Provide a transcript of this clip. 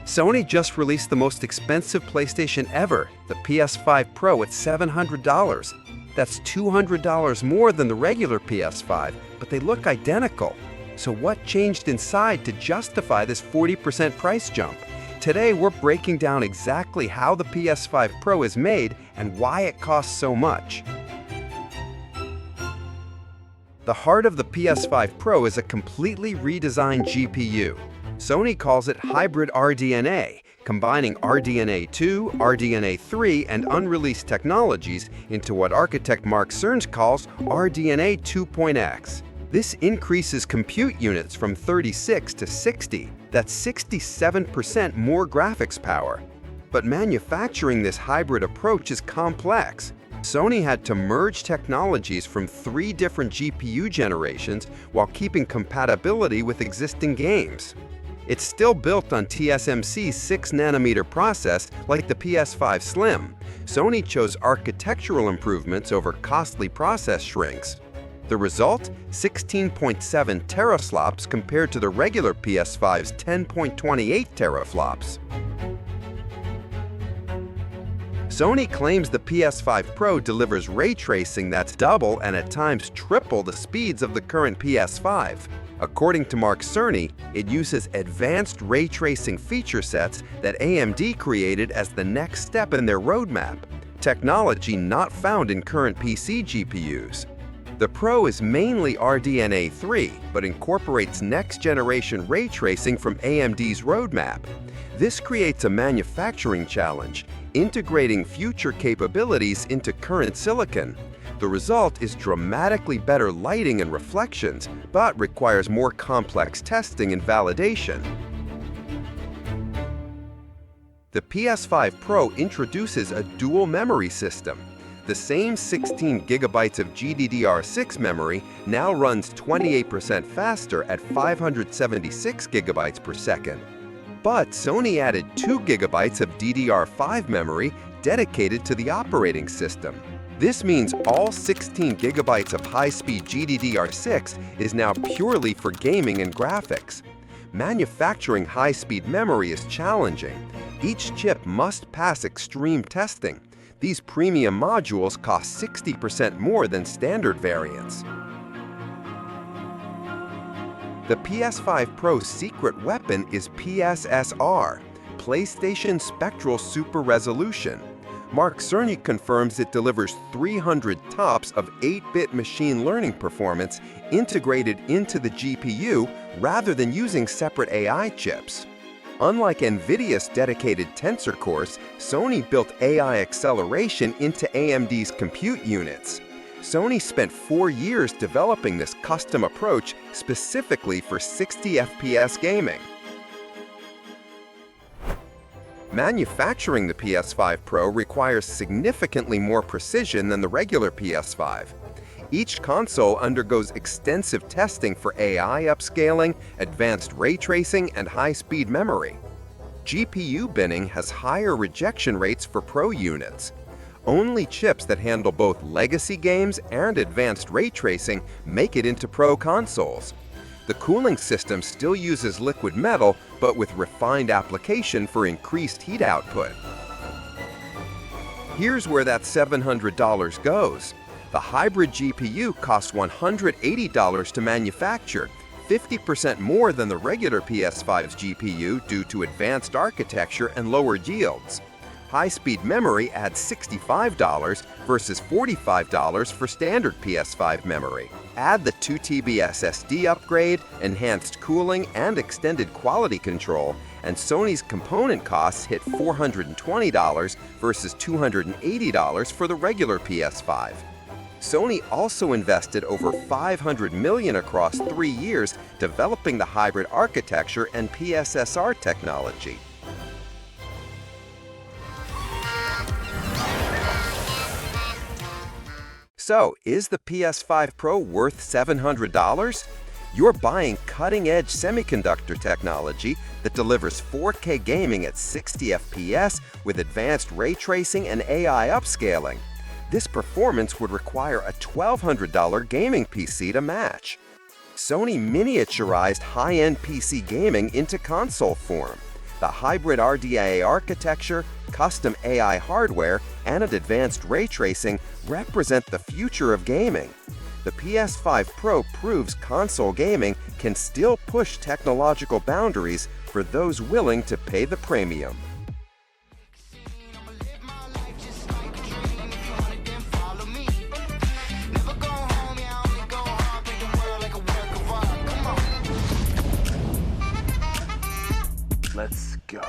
Sony just released the most expensive PlayStation ever, the PS5 Pro at $700. That's $200 more than the regular PS5, but they look identical. So what changed inside to justify this 40% price jump? Today, we're breaking down exactly how the PS5 Pro is made and why it costs so much. The heart of the PS5 Pro is a completely redesigned GPU. Sony calls it Hybrid RDNA, combining RDNA 2, RDNA 3, and unreleased technologies into what architect Mark Cerny calls RDNA 2.x. This increases compute units from 36 to 60. That's 67% more graphics power. But manufacturing this hybrid approach is complex. Sony had to merge technologies from 3 different GPU generations while keeping compatibility with existing games. It's still built on TSMC's 6nm process like the PS5 Slim. Sony chose architectural improvements over costly process shrinks. The result? 16.7 teraflops compared to the regular PS5's 10.28 teraflops. Sony claims the PS5 Pro delivers ray tracing that's double and at times triple the speeds of the current PS5. According to Mark Cerny, it uses advanced ray tracing feature sets that AMD created as the next step in their roadmap, technology not found in current PC GPUs. The Pro is mainly RDNA 3, but incorporates next-generation ray tracing from AMD's roadmap. This creates a manufacturing challenge, integrating future capabilities into current silicon. The result is dramatically better lighting and reflections, but requires more complex testing and validation. The PS5 Pro introduces a dual memory system. The same 16 GB of GDDR6 memory now runs 28% faster at 576 GB per second. But Sony added 2 GB of DDR5 memory dedicated to the operating system. This means all 16 GB of high-speed GDDR6 is now purely for gaming and graphics. Manufacturing high-speed memory is challenging. Each chip must pass extreme testing. These premium modules cost 60% more than standard variants. The PS5 Pro's secret weapon is PSSR, PlayStation Spectral Super Resolution. Mark Cerny confirms it delivers 300 TOPS of 8-bit machine learning performance integrated into the GPU rather than using separate AI chips. Unlike NVIDIA's dedicated tensor cores, Sony built AI acceleration into AMD's compute units. Sony spent 4 years developing this custom approach specifically for 60 FPS gaming. Manufacturing the PS5 Pro requires significantly more precision than the regular PS5. Each console undergoes extensive testing for AI upscaling, advanced ray tracing, and high-speed memory. GPU binning has higher rejection rates for Pro units. Only chips that handle both legacy games and advanced ray tracing make it into Pro consoles. The cooling system still uses liquid metal, but with refined application for increased heat output. Here's where that $700 goes. The hybrid GPU costs $180 to manufacture, 50% more than the regular PS5's GPU due to advanced architecture and lower yields. High-speed memory adds $65 versus $45 for standard PS5 memory. Add the 2 TB SSD upgrade, enhanced cooling, and extended quality control, and Sony's component costs hit $420 versus $280 for the regular PS5. Sony also invested over $500 million across 3 years developing the hybrid architecture and PSSR technology. So, is the PS5 Pro worth $700? You're buying cutting-edge semiconductor technology that delivers 4K gaming at 60 FPS with advanced ray tracing and AI upscaling. This performance would require a $1,200 gaming PC to match. Sony miniaturized high-end PC gaming into console form. The hybrid RDNA architecture, custom AI hardware, and advanced ray tracing represent the future of gaming. The PS5 Pro proves console gaming can still push technological boundaries for those willing to pay the premium. Let's go.